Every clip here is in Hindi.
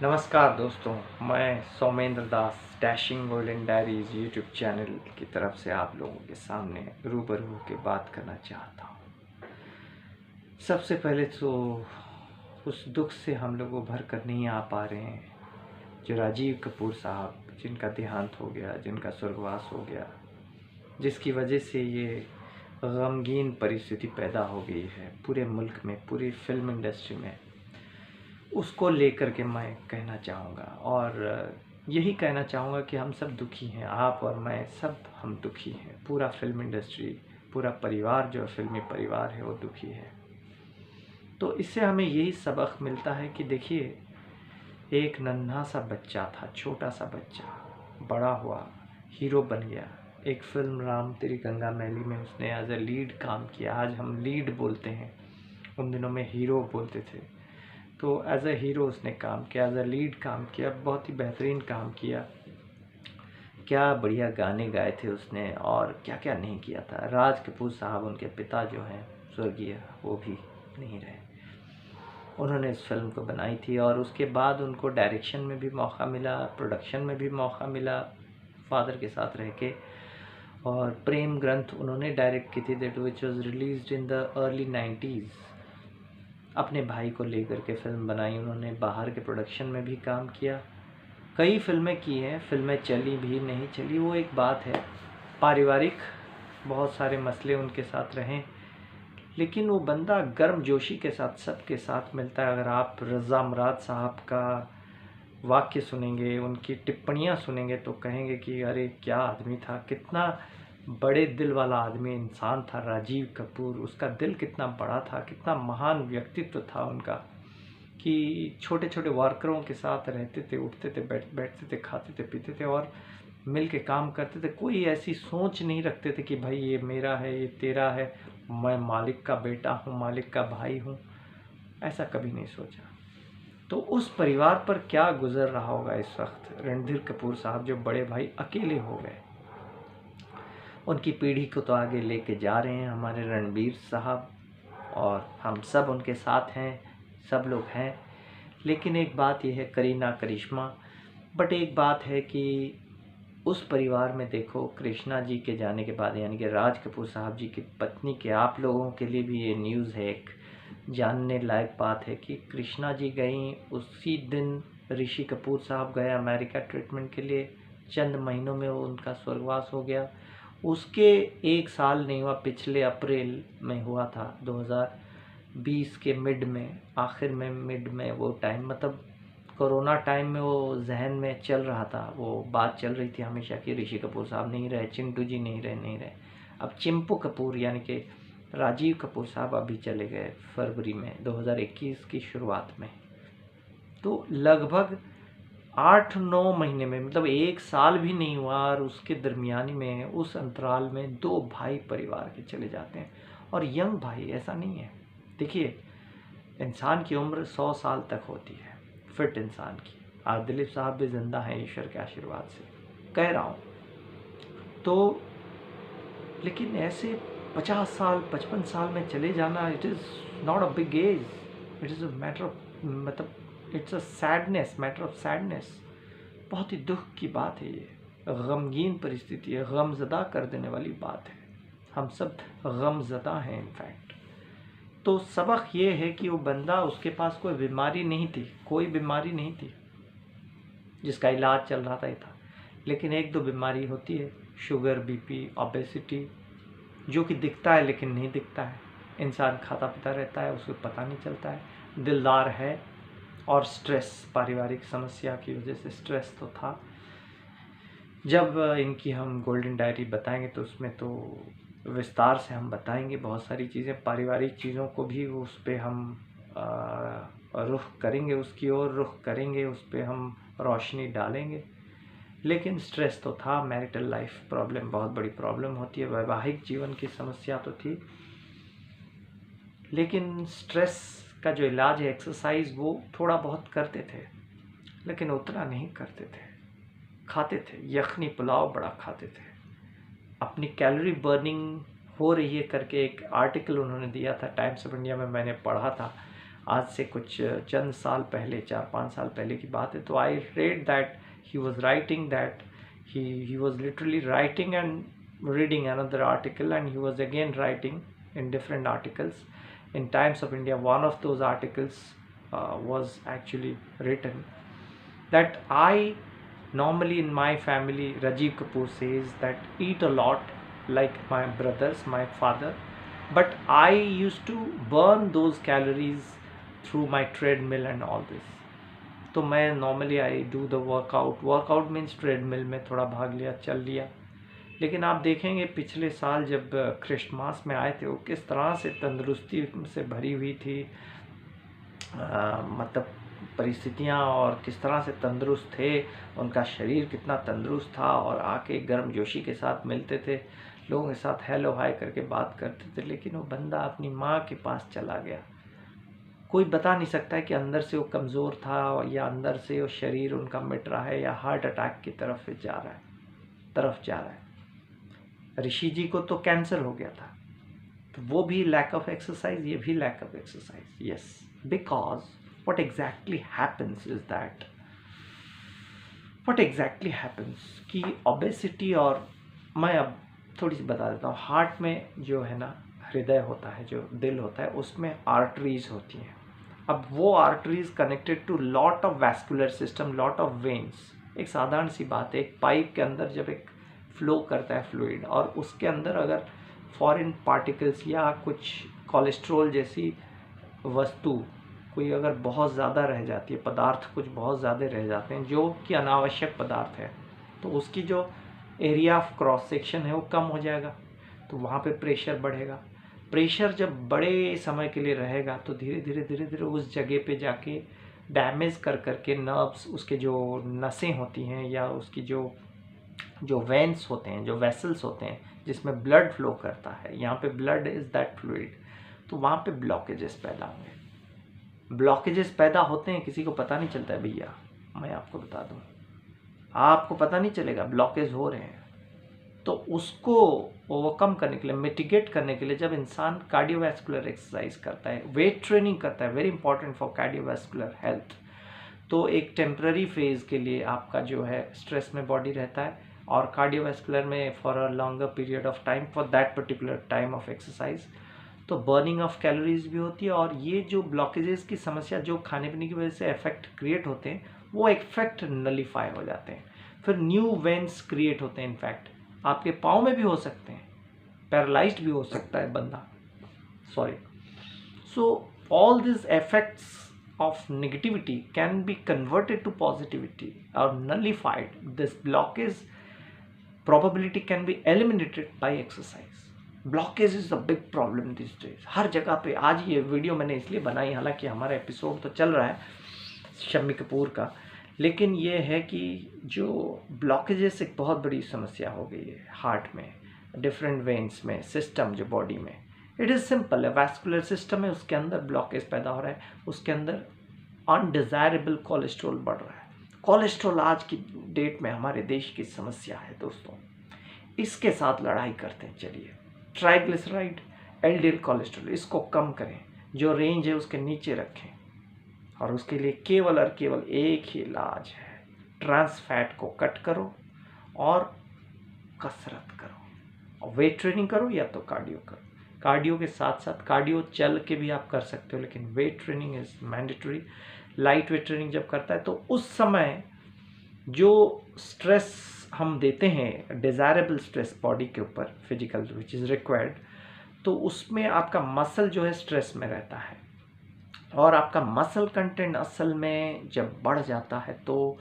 नमस्कार दोस्तों, मैं Soumendra Das dashing golden diaries YouTube channel की तरफ से आप लोगों के सामने रूबरू होकर बात करना चाहता हूँ। सबसे पहले तो उस दुख से हम लोग उभर कर नहीं आ पा रहे हैं जो राजीव कपूर साहब जिनका देहांत हो गया, जिनका स्वर्गवास हो गया, जिसकी वजह से ये गमगीन परिस्थिति पैदा हो गई है पूरे मुल्क में, पूरी फिल्म इंडस्ट्री में। उसको लेकर के मैं कहना चाहूँगा और यही कहना चाहूँगा कि हम सब दुखी हैं, आप और मैं सब हम दुखी हैं। पूरा फिल्म इंडस्ट्री, पूरा परिवार जो फिल्मी परिवार है वो दुखी है। तो इससे हमें यही सबक मिलता है कि देखिए, एक नन्हा सा बच्चा था, छोटा सा बच्चा, बड़ा हुआ, हीरो बन गया। एक फिल्म राम तेरी गंगा मैली में उसने एज ए लीड काम किया। आज हम लीड बोलते हैं, उन दिनों में हीरो बोलते थे। तो एज ए हीरो उसने काम किया, एज ए लीड काम किया, बहुत ही बेहतरीन काम किया। क्या बढ़िया गाने गाए थे उसने और क्या क्या नहीं किया था। राज कपूर साहब, उनके पिता जो हैं स्वर्गीय, वो भी नहीं रहे। उन्होंने इस फिल्म को बनाई थी और उसके बाद उनको डायरेक्शन में भी मौका मिला, प्रोडक्शन में भी मौका मिला फादर के साथ रह के। और प्रेम ग्रंथ उन्होंने डायरेक्ट की थी, that which was released in the early 90s। अपने भाई को लेकर के फिल्म बनाई उन्होंने, बाहर के प्रोडक्शन में भी काम किया, कई फिल्में की हैं। फिल्में चली भी नहीं चली वो एक बात है, पारिवारिक बहुत सारे मसले उनके साथ रहें, लेकिन वो बंदा गर्मजोशी के साथ सबके साथ मिलता है। अगर आप रज़ा मुराद साहब का वाक्य सुनेंगे, उनकी टिप्पणियाँ सुनेंगे तो कहेंगे कि अरे क्या आदमी था, कितना बड़े दिल वाला आदमी इंसान था राजीव कपूर। उसका दिल कितना बड़ा था, कितना महान व्यक्तित्व था उनका, कि छोटे छोटे वर्करों के साथ रहते थे, उठते थे, बैठते थे, खाते थे, पीते थे और मिल के काम करते थे। कोई ऐसी सोच नहीं रखते थे कि भाई ये मेरा है, ये तेरा है, मैं मालिक का बेटा हूँ, मालिक का भाई हूँ। ऐसा कभी नहीं सोचा। तो उस परिवार पर क्या गुजर रहा होगा इस वक्त। रणधीर कपूर साहब जो बड़े भाई अकेले हो गए, उनकी पीढ़ी को तो आगे लेके जा रहे हैं हमारे रणबीर साहब, और हम सब उनके साथ हैं, सब लोग हैं। लेकिन एक बात यह है, करीना करिश्मा, बट एक बात है कि उस परिवार में देखो, कृष्णा जी के जाने के बाद, यानी कि राज कपूर साहब जी की पत्नी के, आप लोगों के लिए भी ये न्यूज़ है, एक जानने लायक बात है कि कृष्णा जी गई उसी दिन ऋषि कपूर साहब गए अमेरिका ट्रीटमेंट के लिए। चंद महीनों में वो उनका स्वर्गवास हो गया। उसके एक साल नहीं हुआ, पिछले अप्रैल में हुआ था, 2020 के मिड में, आखिर में, मिड में वो टाइम, मतलब कोरोना टाइम में वो जहन में चल रहा था, वो बात चल रही थी हमेशा कि ऋषि कपूर साहब नहीं रहे, चिंटू जी नहीं रहे। अब चिंपू कपूर यानी कि राजीव कपूर साहब अभी चले गए फरवरी में 2021 की शुरुआत में। तो लगभग 8-9 महीने में, मतलब एक साल भी नहीं हुआ, और उसके दरमियानी में, उस अंतराल में 2 भाई परिवार के चले जाते हैं। और यंग भाई, ऐसा नहीं है। देखिए, इंसान की उम्र 100 साल तक होती है, फिट इंसान की। आज दिलीप साहब भी जिंदा हैं ईश्वर के आशीर्वाद से, कह रहा हूँ। तो लेकिन ऐसे 50 साल 55 साल में चले जाना, it is not a big age, it is a matter of, मतलब it's a sadness, matter of sadness. बहुत ही दुख की बात है ये, गमगीन परिस्थिति है, गमज़दा कर देने वाली बात है। हम सब गमज़दा हैं इनफैक्ट। तो सबक ये है कि वो बंदा, उसके पास कोई बीमारी नहीं थी, कोई बीमारी नहीं थी जिसका इलाज चल रहा था, ये था। लेकिन एक दो बीमारी होती है, शुगर, बीपी, ओबेसिटी, जो कि दिखता है लेकिन नहीं दिखता है। इंसान खाता पीता रहता है, उसको पता नहीं चलता है, दिलदार है। और स्ट्रेस, पारिवारिक समस्या की वजह से स्ट्रेस तो था। जब इनकी हम गोल्डन डायरी बताएंगे तो उसमें तो विस्तार से हम बताएंगे बहुत सारी चीज़ें, पारिवारिक चीज़ों को भी उस पर हम रुख करेंगे, उसकी ओर रुख करेंगे, उस पर हम रोशनी डालेंगे। लेकिन स्ट्रेस तो था, मैरिटल लाइफ प्रॉब्लम बहुत बड़ी प्रॉब्लम होती है, वैवाहिक जीवन की समस्या तो थी। लेकिन स्ट्रेस का जो इलाज है, एक्सरसाइज, वो थोड़ा बहुत करते थे, लेकिन उतना नहीं करते थे। खाते थे, यखनी पुलाव बड़ा खाते थे। अपनी कैलोरी बर्निंग हो रही है करके एक आर्टिकल उन्होंने दिया था टाइम्स ऑफ इंडिया में, मैंने पढ़ा था। आज से कुछ चंद साल पहले, 4-5 साल पहले की बात है। तो I read that he was writing that he was literally writing and reading another article, and he was again writing in different articles in Times of India. One of those articles was actually written that I normally in my family, Rajiv Kapoor says that eat a lot like my brothers, my father, but I used to burn those calories through my treadmill and all this. तो मैं normally I do the workout means treadmill में थोड़ा भाग लिया, चल लिया। लेकिन आप देखेंगे पिछले साल जब क्रिसमस में आए थे, वो किस तरह से तंदुरुस्ती से भरी हुई थी, मतलब परिस्थितियाँ, और किस तरह से तंदुरुस्त थे, उनका शरीर कितना तंदुरुस्त था, और आके गर्मजोशी के साथ मिलते थे, लोगों के साथ हेलो हाय करके बात करते थे। लेकिन वो बंदा अपनी माँ के पास चला गया। कोई बता नहीं सकता है कि अंदर से वो कमज़ोर था या अंदर से वो शरीर उनका मिट रहा है या हार्ट अटैक की तरफ जा रहा है। ऋषि जी को तो कैंसर हो गया था, तो वो भी लैक ऑफ एक्सरसाइज, ये भी lack of exercise. Yes, because what exactly happens is that, what exactly happens कि ओबेसिटी, और मैं अब थोड़ी सी बता देता हूँ। हार्ट में जो है ना, हृदय होता है, जो दिल होता है, उसमें आर्टरीज होती हैं। अब वो arteries connected to lot of vascular system, lot of veins. एक साधारण सी बात है, एक पाइप के अंदर जब एक फ्लो करता है फ्लूइड, और उसके अंदर अगर फॉरेन पार्टिकल्स या कुछ कोलेस्ट्रॉल जैसी वस्तु कोई अगर बहुत ज़्यादा रह जाती है, पदार्थ कुछ बहुत ज़्यादा रह जाते हैं जो कि अनावश्यक पदार्थ है, तो उसकी जो एरिया ऑफ क्रॉस सेक्शन है वो कम हो जाएगा, तो वहाँ पे प्रेशर बढ़ेगा। प्रेशर जब बड़े समय के लिए रहेगा तो धीरे धीरे उस जगह पे जाके डैमेज कर करके नर्व्स, उसके जो नसें होती हैं या उसकी जो वेन्स होते हैं, जो वेसल्स होते हैं जिसमें ब्लड फ्लो करता है, यहाँ पे ब्लड इज़ दैट फ्लूइड, तो वहाँ पे ब्लॉकेजेस पैदा होंगे। ब्लॉकेजेस पैदा होते हैं, किसी को पता नहीं चलता है भैया, मैं आपको बता दूँ, आपको पता नहीं चलेगा ब्लॉकेज हो रहे हैं। तो उसको ओवरकम करने के लिए, मिटिगेट करने के लिए, जब इंसान कार्डियोवैस्कुलर एक्सरसाइज करता है, वेट ट्रेनिंग करता है, very important for cardiovascular health, तो एक टेम्पररी फेज के लिए आपका जो है स्ट्रेस में बॉडी रहता है, और कार्डियोवैस्कुलर में for a longer period of time, for that particular time of exercise, तो बर्निंग ऑफ कैलोरीज भी होती है। और ये जो ब्लॉकेजेस की समस्या जो खाने पीने की वजह से इफेक्ट क्रिएट होते हैं, वो इफेक्ट नलीफाई हो जाते हैं, फिर न्यू वेन्स क्रिएट होते हैं। इनफैक्ट आपके पाँव में भी हो सकते हैं, पैरालाइज्ड भी हो सकता है बंदा, sorry. So all this effects of negativity can be converted to positivity or nullified. This blockage probability can be eliminated by exercise. Blockage is a big problem these days. हर जगह पे। आज ये वीडियो मैंने इसलिए बनाई, हालांकि हमारा एपिसोड तो चल रहा है शम्मी कपूर का, लेकिन ये है कि जो ब्लॉकेजेस एक बहुत बड़ी समस्या हो गई है हार्ट में, डिफरेंट वेन्स में, सिस्टम जो बॉडी में। इट इज़ सिंपल है, वैस्कुलर सिस्टम है, उसके अंदर ब्लॉकेज पैदा हो रहा है, उसके अंदर अनडिज़ायरेबल कोलेस्ट्रॉल बढ़ रहा है। कोलेस्ट्रॉल आज की डेट में हमारे देश की समस्या है दोस्तों, इसके साथ लड़ाई करते हैं। चलिए, ट्राइग्लिसराइड, एलडीएल कोलेस्ट्रॉल, इसको कम करें, जो रेंज है उसके नीचे रखें, और उसके लिए केवल और केवल एक ही इलाज है, ट्रांस फैट को कट करो और कसरत करो, और वेट ट्रेनिंग करो या तो कार्डियो करो। कार्डियो के साथ साथ, कार्डियो चल के भी आप कर सकते हो, लेकिन weight training is mandatory. Light weight training जब करता है तो उस समय जो स्ट्रेस हम देते हैं, डिज़ायरेबल स्ट्रेस बॉडी के ऊपर, फिजिकल विच इज़ रिक्वायर्ड, तो उसमें आपका मसल जो है स्ट्रेस में रहता है, और आपका मसल कंटेंट असल में जब बढ़ जाता है, तो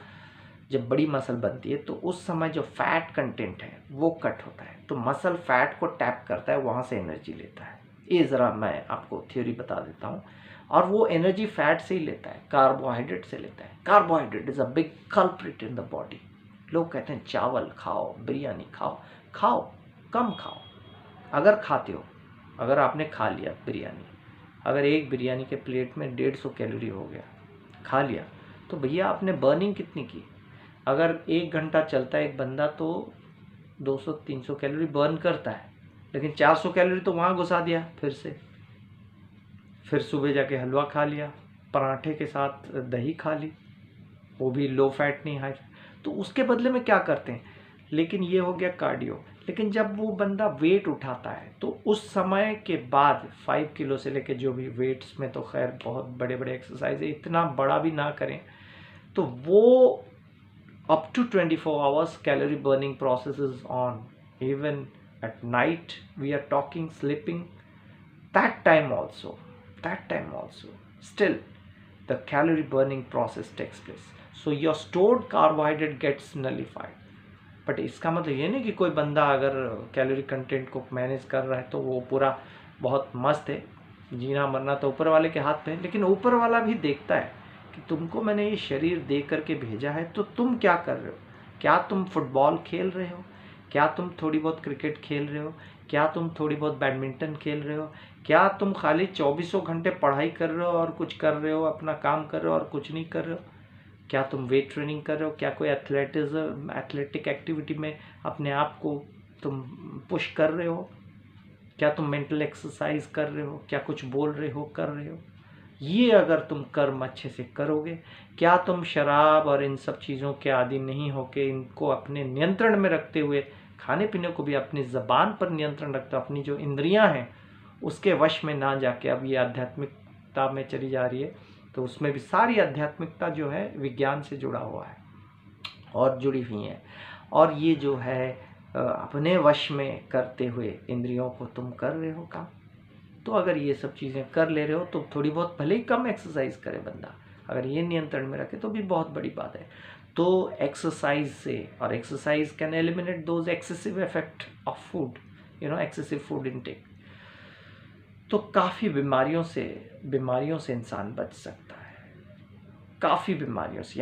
जब बड़ी मसल बनती है तो उस समय जो फैट कंटेंट है वो कट होता है, तो मसल फैट को टैप करता है, वहाँ से एनर्जी लेता है। ये ज़रा मैं आपको थ्योरी बता देता हूँ, और वो एनर्जी फैट से ही लेता है, कार्बोहाइड्रेट से लेता है। Carbohydrate is a big culprit in the body. लोग कहते हैं चावल खाओ, बिरयानी खाओ, खाओ, कम खाओ। अगर खाते हो, अगर आपने खा लिया बिरयानी, अगर एक बिरयानी के प्लेट में 150 कैलोरी हो गया, खा लिया, तो भैया आपने बर्निंग कितनी की? अगर 1 घंटा चलता है एक बंदा तो 200-300 कैलोरी बर्न करता है, लेकिन 400 कैलोरी तो वहाँ घुसा दिया फिर से। फिर सुबह जाके हलवा खा लिया, पराठे के साथ दही खा ली, वो भी लो फैट नहीं हाई। तो उसके बदले में क्या करते हैं, लेकिन ये हो गया कार्डियो। लेकिन जब वो बंदा वेट उठाता है तो उस समय के बाद 5 किलो से लेके जो भी वेट्स में तो खैर बहुत बड़े बड़े एक्सरसाइज है, इतना बड़ा भी ना करें, तो वो up to 24 hours calorie burning process is on. Even at night we are talking sleeping, that time also still the calorie burning process takes place, so your stored carbohydrate gets nullified. But इसका मतलब ये नहीं कि कोई बंदा अगर कैलोरी कंटेंट को मैनेज कर रहा है तो वो पूरा बहुत मस्त है, जीना मरना तो ऊपर वाले के हाथ में है। लेकिन ऊपर वाला भी देखता है कि तुमको मैंने ये शरीर दे करके भेजा है, तो तुम क्या कर रहे हो। क्या तुम फुटबॉल खेल रहे हो, क्या तुम थोड़ी बहुत क्रिकेट खेल रहे हो, क्या तुम थोड़ी बहुत बैडमिंटन खेल रहे हो, क्या तुम खाली 24 घंटे पढ़ाई कर रहे हो और कुछ कर रहे हो, अपना काम कर रहे हो और कुछ नहीं कर रहे हो। क्या तुम वेट ट्रेनिंग कर रहे हो, क्या कोई एथलेटिक एक्टिविटी में अपने आप को तुम पुश कर रहे हो, क्या तुम मेंटल एक्सरसाइज कर रहे हो, क्या कुछ बोल रहे हो, कर रहे हो। ये अगर तुम कर्म अच्छे से करोगे, क्या तुम शराब और इन सब चीज़ों के आदि नहीं होके इनको अपने नियंत्रण में रखते हुए, खाने पीने को भी अपनी ज़बान पर नियंत्रण रखते हो, अपनी जो इंद्रियां हैं उसके वश में ना जाके अब ये आध्यात्मिकता में चली जा रही है, तो उसमें भी सारी आध्यात्मिकता जो है विज्ञान से जुड़ा हुआ है और जुड़ी हुई है। और ये जो है अपने वश में करते हुए इंद्रियों को तुम कर रहे हो काम। तो अगर ये सब चीज़ें कर ले रहे हो तो थोड़ी बहुत भले ही कम एक्सरसाइज करे बंदा, अगर ये नियंत्रण में रखे तो भी बहुत बड़ी बात है। तो एक्सरसाइज से, और exercise can eliminate those excessive effect of food, excessive food intake. तो काफ़ी बीमारियों से इंसान बच सकता है, काफ़ी बीमारियों से,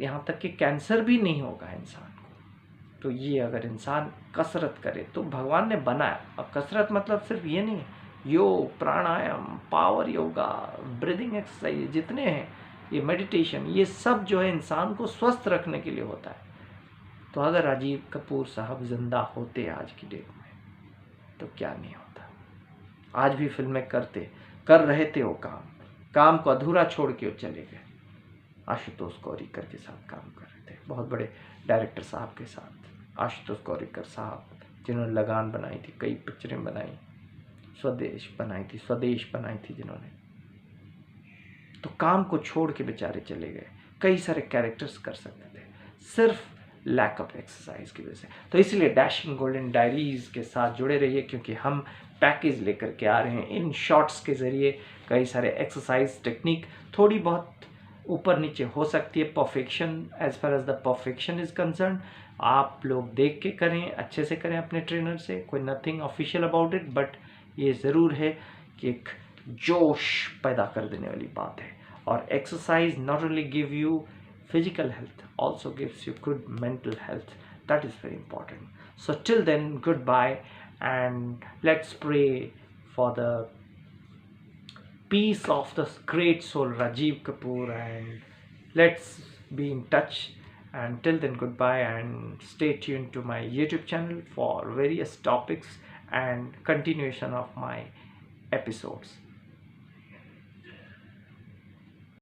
यहाँ तक कि कैंसर भी नहीं होगा इंसान को। तो ये अगर इंसान कसरत करे तो भगवान ने बनाया। अब कसरत मतलब सिर्फ ये नहीं, योग, प्राणायाम, पावर योगा, ब्रीदिंग एक्सरसाइज जितने हैं, ये मेडिटेशन, ये सब जो है इंसान को स्वस्थ रखने के लिए होता है। तो अगर राजीव कपूर साहब जिंदा होते आज की डेट में तो क्या नहीं होता। आज भी फिल्में कर रहे थे वो काम को अधूरा छोड़ के वो चले गए। आशुतोष गौरीकर के साथ काम कर रहे थे, बहुत बड़े डायरेक्टर साहब के साथ, आशुतोष गौरीकर साहब जिन्होंने लगान बनाई थी, कई पिक्चरें बनाई, स्वदेश बनाई थी जिन्होंने। तो काम को छोड़ के बेचारे चले गए, कई सारे कैरेक्टर्स कर सकते थे, सिर्फ लैक ऑफ एक्सरसाइज की वजह से। तो इसलिए डैशिंग गोल्डन डायरीज के साथ जुड़े रहिए, क्योंकि हम पैकेज लेकर के आ रहे हैं इन शॉर्ट्स के ज़रिए। कई सारे एक्सरसाइज टेक्निक, थोड़ी बहुत ऊपर नीचे हो सकती है, perfection, as far as the perfection is concern, आप लोग देख के करें, अच्छे से करें अपने ट्रेनर से, कोई nothing official about it, but ये ज़रूर है कि एक जोश पैदा कर देने वाली बात है। और exercise not only give you physical health, also gives you good mental health. That is very important. So till then, goodbye, and let's pray for the peace of the great soul Rajiv Kapoor, and let's be in touch. And till then, goodbye, and stay tuned to my YouTube channel for various topics and continuation of my episodes.